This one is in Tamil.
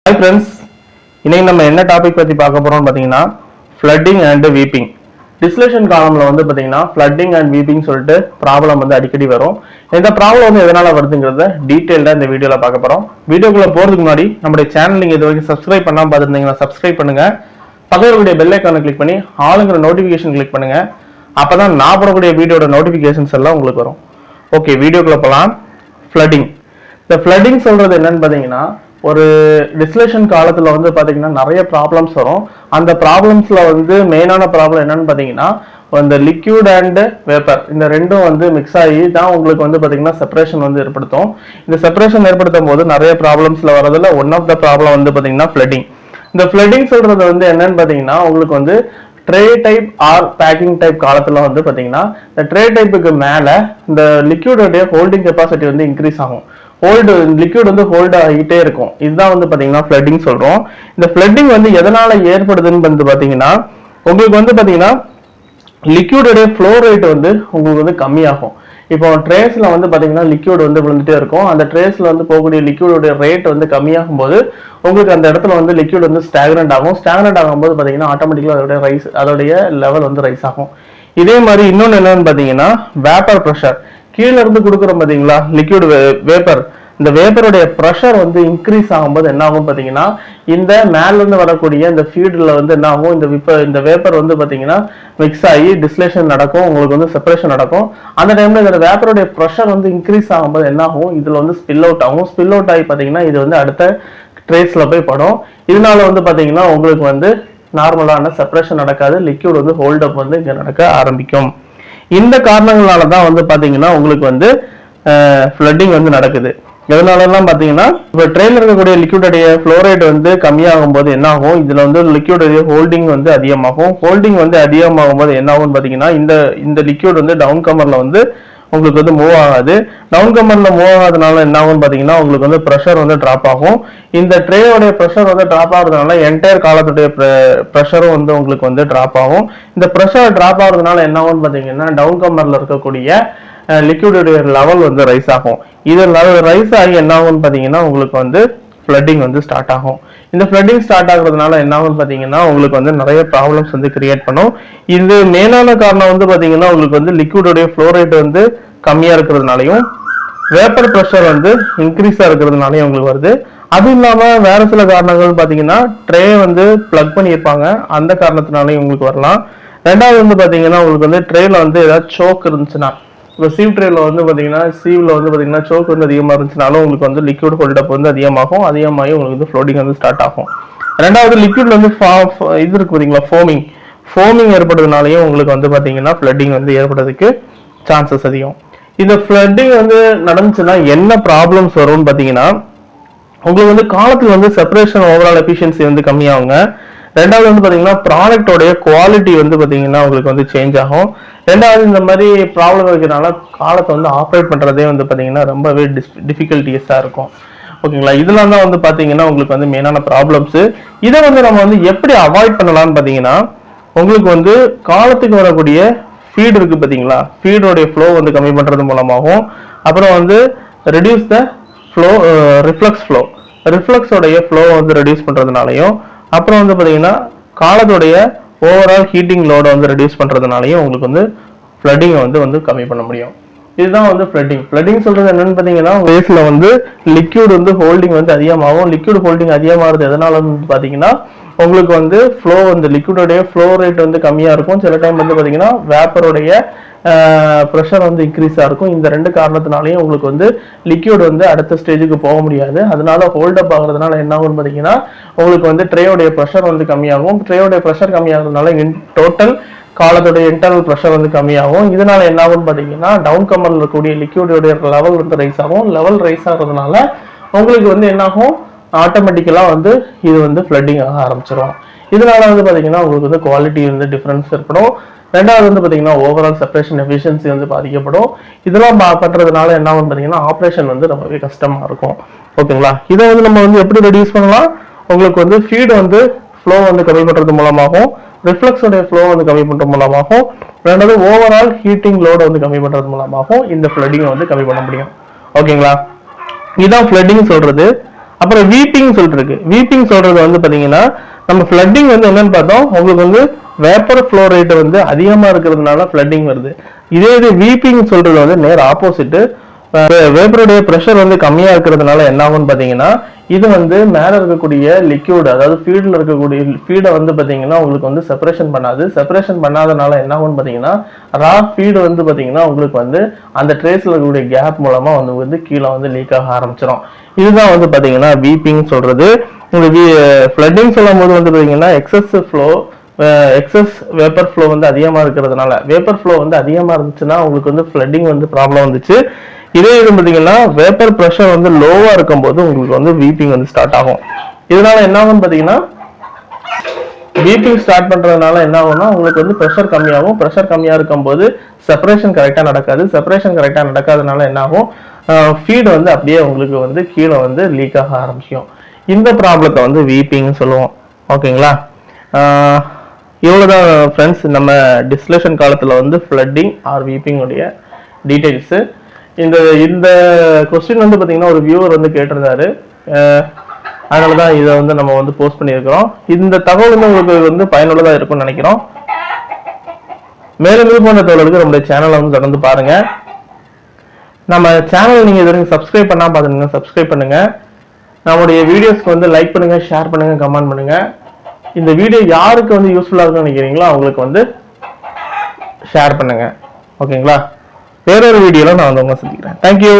Hi friends, இன்னைக்கு நம்ம என்ன டாபிக் பத்தி பார்க்க போறோம்னு பாத்தீங்கன்னா flooding and weeping. Distillation காலம்ல வந்து பாத்தீங்கன்னா flooding and weeping சொல்லிட்டு ப்ராப்ளம் வந்து அடிக்கடி வரும். இந்த ப்ராப்ளம் வந்து எதனால வருதுங்கறத டீடைலா இந்த வீடியோல பார்க்க போறோம். வீடியோக்குள்ள போறதுக்கு முன்னாடி நம்மளுடைய சேனல் நீங்க இதுவரைக்கும் சப்ஸ்கிரைப் பண்ணாம பார்த்திருந்தீங்கன்னா சப்ஸ்கிரைப் பண்ணுங்க. பக்கத்துல இருக்கக்கூடிய பெல் ஐகானை கிளிக் பண்ணி ஆளுங்கிற நோட்டிபிகேஷன் கிளிக் பண்ணுங்க. அப்பதான் நான் போடக்கூடிய வீடியோட நோட்டிபிகேஷன்ஸ் எல்லாம் உங்களுக்கு வரும். ஓகே, வீடியோக்குள்ள போலாம். flooding. இந்த flooding சொல்றது என்னன்னு பாத்தீங்கன்னா ஒரு டிஸ்டிலேஷன் காலத்துல வந்து பாத்தீங்கன்னா நிறைய ப்ராப்ளம்ஸ் வரும். அந்த ப்ராப்ளம்ஸ்ல வந்து மெயினான ப்ராப்ளம் என்னன்னு பாத்தீங்கன்னா இந்த லிக்யூட் அண்ட் வேப்பர் இந்த ரெண்டும் வந்து மிக்ஸ் ஆகி தான் உங்களுக்கு வந்து பாத்தீங்கன்னா செப்பரேஷன் வந்து ஏற்படுத்தும். இந்த செப்பரேஷன் ஏற்படுத்தும் போது நிறைய ப்ராப்ளம்ஸ்ல வரதுல ஒன் ஆஃப் த ப்ராப்ளம் வந்து பாத்தீங்கன்னா ஃப்ளட்டிங். இந்த ஃப்ளட்டிங் சொல்றது வந்து என்னன்னு பாத்தீங்கன்னா உங்களுக்கு வந்து tray type or packing type காலத்துல வந்து பாத்தீங்கன்னா இந்த ட்ரே டைப்புக்கு மேல இந்த லிக்யூடோடைய ஹோல்டிங் கெப்பாசிட்டி வந்து இன்க்ரீஸ் ஆகும். லிக்விட் வந்து ஹோல்ட் ஆகிட்டே இருக்கும். இதுதான் வந்து பாத்தீங்கன்னா ஃப்ளட்டிங் சொல்றோம். இந்த ஃப்ளட்டிங் வந்து எதனால ஏற்படுதுன்னு வந்து பாத்தீங்கன்னா உங்களுக்கு வந்து பாத்தீங்கன்னா லிக்விடோடைய ஃப்ளோ ரேட் வந்து உங்களுக்கு வந்து கம்மியாகும். இப்போ ட்ரேஸ்ல வந்து பாத்தீங்கன்னா லிக்விட் வந்து விழுந்துட்டே இருக்கும். அந்த ட்ரேஸ்ல வந்து போகக்கூடிய லிக்விடோட ரேட் வந்து கம்மியாகும் போது உங்களுக்கு அந்த இடத்துல வந்து லிக்விட் வந்து ஸ்டாக்னன்ட் ஆகும். ஸ்டாக்னன்ட் ஆகும்போது பாத்தீங்கன்னா ஆட்டோமேட்டிக்கலா அதோடைய லெவல் வந்து ரைஸ் ஆகும். இதே மாதிரி இன்னொன்னு என்னன்னு பாத்தீங்கன்னா வேப்பர் ப்ரெஷர் கீழே இருந்து கொடுக்குறோம் பாத்தீங்களா லிக்விட் வேப்பர், இந்த வேப்பருடைய ப்ரெஷர் வந்து இன்க்ரீஸ் ஆகும்போது என்ன ஆகும் பாத்தீங்கன்னா இந்த மேல இருந்து வரக்கூடிய இந்த ஃபீல்டுல வந்து என்ன ஆகும், இந்த வேப்பர் வந்து பாத்தீங்கன்னா மிக்ஸ் ஆகி டிஸ்டிலேஷன் நடக்கும், உங்களுக்கு வந்து செப்பரேஷன் நடக்கும். அந்த டைம்ல இந்த வேப்பருடைய ப்ரெஷர் வந்து இன்க்ரீஸ் ஆகும்போது என்ன ஆகும், இதுல வந்து ஸ்பில் அவுட் ஆகும். ஸ்பில் அவுட் ஆகி பாத்தீங்கன்னா இது வந்து அடுத்த ட்ரேஸ்ல போய் படும். இதனால வந்து பாத்தீங்கன்னா உங்களுக்கு வந்து நார்மலான செப்பரேஷன் நடக்காது, லிக்விட் வந்து ஹோல்ட் அப் வந்து இங்க நடக்க ஆரம்பிக்கும். இந்த காரணங்களால தான் வந்து பாத்தீங்கன்னா உங்களுக்கு வந்து ஃப்ளட்டிங் வந்து நடக்குது. எதனாலலாம் பாத்தீங்கன்னா இப்போ ட்ரெயின்ல இருக்கக்கூடிய லிக்விடோடைய ஃப்ளோ ரேட் வந்து கம்மியாகும் போது என்ன ஆகும், இதுல வந்து லிக்விடோடைய ஹோல்டிங் வந்து அதிகமாகும். ஹோல்டிங் வந்து அதிகமாகும் போது என்ன ஆகும் பாத்தீங்கன்னா இந்த லிக்விட் வந்து டவுன் கமர்ல வந்து உங்களுக்கு வந்து மூவ் ஆகாது. டவுன் கமர்ல மூவ் ஆகாதனால என்ன ஆகும் பாத்தீங்கன்னா உங்களுக்கு வந்து ப்ரெஷர் வந்து டிராப் ஆகும். இந்த ட்ரேயோடைய ப்ரெஷர் வந்து டிராப் ஆகுறதுனால என்டையர் காலத்துடைய ப்ரெஷரும் வந்து உங்களுக்கு வந்து டிராப் ஆகும். இந்த ப்ரெஷர் டிராப் ஆகுறதுனால என்ன ஆகும் பாத்தீங்கன்னா டவுன் கமர்ல இருக்கக்கூடிய லிக்விடோடைய லெவல் வந்து ரைஸ் ஆகும். இது ரைஸ் ஆகி என்ன ஆகும் பாத்தீங்கன்னா உங்களுக்கு வந்து ஃப்ளட்டிங் வந்து ஸ்டார்ட் ஆகும். இந்த ஃப்ளட்டிங் ஸ்டார்ட் ஆகுறதுனால என்ன ஆகும் பாத்தீங்கன்னா உங்களுக்கு வந்து நிறைய ப்ராப்ளம்ஸ் வந்து கிரியேட் பண்ணும். இது மேலான காரணம் வந்து பாத்தீங்கன்னா உங்களுக்கு வந்து லிக்விடோடைய ஃப்ளோ ரேட் வந்து கம்மியா இருக்கிறதுனாலையும் வேப்பர் ப்ரெஷர் வந்து இன்க்ரீஸா இருக்கிறதுனாலையும் உங்களுக்கு வருது. அது இல்லாம வேற சில காரணங்கள் பாத்தீங்கன்னா ட்ரே வந்து பிளக் பண்ணியிருப்பாங்க, அந்த காரணத்தினாலையும் உங்களுக்கு வரலாம். ரெண்டாவது வந்து பாத்தீங்கன்னா உங்களுக்கு வந்து ட்ரேல வந்து ஏதாவது சோக் இருந்துச்சுன்னா, இப்போ சீவ் ட்ரேல வந்து பாத்தீங்கன்னா சீவ்ல வந்து பாத்தீங்கன்னா சோக் வந்து அதிகமா இருந்துச்சுனாலும் உங்களுக்கு வந்து லிக்விட் ஹோல்டப் வந்து அதிகமாகும். அதிகமாகி உங்களுக்கு வந்து ஃப்ளோட்டிங் வந்து ஸ்டார்ட் ஆகும். ரெண்டாவது லிக்விட்ல வந்து இது இருக்கு பாத்தீங்களா ஃபோமிங் ஏற்படுறதுனாலையும் உங்களுக்கு வந்து பாத்தீங்கன்னா ஃப்ளட்டிங் வந்து ஏற்படுறதுக்கு சான்சஸ் அதிகம். இந்த ஃப்ளட்டிங் வந்து நடந்துச்சுன்னா என்ன ப்ராப்ளம்ஸ் வரும்னு பாத்தீங்கன்னா உங்களுக்கு வந்து காலத்துல வந்து செப்பரேஷன் ஓவரால் எஃபிஷியன்சி வந்து கம்மியாகுங்க. ரெண்டாவது வந்து பாத்தீங்கன்னா ப்ராடக்டோடைய குவாலிட்டி வந்து பாத்தீங்கன்னா உங்களுக்கு வந்து சேஞ்ச் ஆகும். ரெண்டாவது இந்த மாதிரி ப்ராப்ளம் இருக்கிறதுனால காலத்தை வந்து ஆப்ரேட் பண்றதே வந்து பாத்தீங்கன்னா ரொம்பவே டிஃபிகல்ட்டிஸா இருக்கும். ஓகேங்களா, இதெல்லாம் தான் வந்து பாத்தீங்கன்னா உங்களுக்கு வந்து மெயினான ப்ராப்ளம்ஸ். இதை வந்து நம்ம வந்து எப்படி அவாய்ட் பண்ணலாம்னு பாத்தீங்கன்னா உங்களுக்கு வந்து காலத்துக்கு வரக்கூடிய ஃபீட் இருக்கு பாத்தீங்களா, ஃபீடோடைய ஃப்ளோ வந்து கம்மி பண்றது மூலமாகவும், அப்புறம் வந்து ரெடியூஸ் த ஃப்ளோ ரிஃப்ளக்ஸோடைய ஃப்ளோ வந்து ரெடியூஸ் பண்றதுனாலையும், அப்புறம் வந்து பாத்தீங்கன்னா காலத்தோடைய ஓவரால் ஹீட்டிங் லோட வந்து ரெடியூஸ் பண்றதுனாலையும் உங்களுக்கு வந்து ஃப்ளட்டிங் வந்து கம்மி பண்ண முடியும். இதுதான் வந்து ஃப்ளட்டிங் சொல்றது என்னன்னு பாத்தீங்கன்னா வேஸ்ல வந்து லிக்விட் வந்து ஹோல்டிங் வந்து அதிகமாகும். லிக்விட் ஹோல்டிங் அதிகமாகிறது எதனால வந்து பாத்தீங்கன்னா உங்களுக்கு வந்து ஃப்ளோ வந்து லிக்விடோடைய ஃப்ளோ ரேட் வந்து கம்மியா இருக்கும். சில டைம் வந்து பாத்தீங்கன்னா வேப்பருடைய ப்ரெஷர் வந்து இன்க்ரீஸா இருக்கும். இந்த ரெண்டு காரணத்தினாலையும் உங்களுக்கு வந்து லிக்விட் வந்து அடுத்த ஸ்டேஜுக்கு போக முடியாது. அதனால ஹோல்டப் ஆகுறதுனால என்ன ஆகும் பாத்தீங்கன்னா உங்களுக்கு வந்து ட்ரேயோடைய ப்ரெஷர் வந்து கம்மியாகும். ட்ரேயோடைய ப்ரெஷர் கம்மியாகிறதுனால டோட்டல் காலத்தோடைய இன்டர்னல் ப்ரெஷர் வந்து கம்மியாகும். இதனால என்ன ஆகும் பாத்தீங்கன்னா டவுன் கமர்ல இருக்கக்கூடிய லிக்விடோடைய லெவல் வந்து ரைஸ் ஆகும். லெவல் ரைஸ் ஆகுறதுனால உங்களுக்கு வந்து என்ன ஆகும், ஆட்டோமேட்டிக்கலா வந்து இது வந்து ஃப்ளட்டிங் ஆக ஆரம்பிச்சிடும். இதனால வந்து பாத்தீங்கன்னா உங்களுக்கு வந்து குவாலிட்டி வந்து டிஃபரன்ஸ் ஏற்படும். ரெண்டாவது வந்து பாத்தீங்கன்னா ஓவரால் செப்பரேஷன் எஃபிஷியன்சி வந்து பாதிக்கப்படும். இதெல்லாம் பண்றதுனால என்ன ஆகும் பாத்தீங்கன்னா ஆப்ரேஷன் வந்து ரொம்பவே கஷ்டமா இருக்கும். ஓகேங்களா, இதை வந்து நம்ம வந்து எப்படி ரெடியூஸ் பண்ணலாம், உங்களுக்கு வந்து ஃபீட் வந்து ஃப்ளோ வந்து கம்மி பண்றது மூலமாகவும், ரிஃப்ளக்ஸோட ஃப்ளோ வந்து கம்மி பண்றது மூலமாகவும், ரெண்டாவது ஓவரால் ஹீட்டிங் லோட வந்து கம்மி பண்றது மூலமாகவும் இந்த ஃப்ளட்டிங் வந்து கம்மி பண்ண முடியும். ஓகேங்களா, இதுதான் ஃப்ளட்டிங் சொல்றது. அப்புறம் வீப்பிங் சொல்லிட்டு இருக்கு. வீப்பிங் சொல்றது வந்து பாத்தீங்கன்னா நம்ம ஃப்ளட்டிங் வந்து என்னன்னு பார்த்தோம், உங்களுக்கு வந்து வேப்பர் ஃப்ளோ ரேட் வந்து அதிகமா இருக்கிறதுனால ஃப்ளட்டிங் வருது. இதே இது வீப்பிங் சொல்றது வந்து நேர் ஆப்போசிட். வேப்பருடைய ப்ரெஷர் வந்து கம்மியா இருக்கிறதுனால என்ன ஆகும்னு பாத்தீங்கன்னா இது வந்து மேல இருக்கக்கூடிய லிக்யூட், அதாவது ஃபீட்ல இருக்கக்கூடிய ஃபீடை வந்து பாத்தீங்கன்னா உங்களுக்கு வந்து செப்பரேஷன் பண்ணாது. செப்பரேஷன் பண்ணாதனால என்ன ஆகும்னு பாத்தீங்கன்னா ரா ஃபீடு வந்து பாத்தீங்கன்னா உங்களுக்கு வந்து அந்த ட்ரேஸ்ல இருக்கக்கூடிய கேப் மூலமா வந்து கீழே வந்து லீக் ஆக ஆரம்பிச்சிடும். இதுதான் வந்து பாத்தீங்கன்னா வீப்பிங் சொல்றது. உங்களுக்கு ஃப்ளட்டிங் சொல்லும் போது வந்து பாத்தீங்கன்னா எக்ஸஸ் வேப்பர் ஃப்ளோ வந்து அதிகமா இருக்கிறதுனால, வேப்பர் ஃப்ளோ வந்து அதிகமா இருந்துச்சுன்னா உங்களுக்கு வந்து ஃப்ளட்டிங் வந்து ப்ராப்ளம் வந்துச்சு. இதே இது பாத்தீங்கன்னா வேப்பர் ப்ரெஷர் வந்து லோவா இருக்கும்போது உங்களுக்கு வந்து வீப்பிங் வந்து ஸ்டார்ட் ஆகும். இதனால என்ன ஆகும் பாத்தீங்கன்னா வீப்பிங் ஸ்டார்ட் பண்றதுனால என்ன ஆகும்னா உங்களுக்கு வந்து ப்ரெஷர் கம்மியாகும். ப்ரெஷர் கம்மியா இருக்கும்போது செப்பரேஷன் கரெக்டா நடக்காது. செப்பரேஷன் கரெக்டா நடக்காதனால என்ன ஆகும், ஃபீட் வந்து அப்படியே உங்களுக்கு வந்து கீழே வந்து லீக் ஆக ஆரம்பிக்கும். இந்த ப்ராப்ளத்தை வந்து வீப்பிங் சொல்லுவோம். ஓகேங்களா? இவ்வளவுதான் ஃப்ரெண்ட்ஸ், நம்ம டிஸ்டிலேஷன் காலத்துல வந்து ஃப்ளட்டிங் ஆர் வீப்பிங் உடைய டீடைல்ஸ். இந்த இந்த கொஸ்டின் வந்து பாத்தீங்கன்னா ஒரு வியூவர் வந்து கேட்டிருந்தாரு. அதனாலதான் இதை வந்து நம்ம வந்து போஸ்ட் பண்ணியிருக்கிறோம். இந்த தகவல் வந்து உங்களுக்கு வந்து பயனுள்ளதா இருக்கும்னு நினைக்கிறோம். மேலும் இது போன்ற தகவலுக்கு நம்முடைய சேனலை வந்து தொடர்ந்து பாருங்க. நம்ம சேனல் நீங்க இது வரைக்கும் சப்ஸ்கிரைப் பண்ணாம பாத்துங்க, சப்ஸ்கிரைப் பண்ணுங்க. நம்முடைய வீடியோஸ்க்கு வந்து லைக் பண்ணுங்க, ஷேர் பண்ணுங்க, கமெண்ட் பண்ணுங்க. இந்த வீடியோ யாருக்கு வந்து யூஸ்ஃபுல்லா இருக்குன்னு நினைக்கிறீங்களோ அவங்களுக்கு வந்து ஷேர் பண்ணுங்க. ஓகேங்களா? வேறொரு வீடியோல நான் வந்து உங்களை சந்திக்கிறேன். தேங்க்யூ.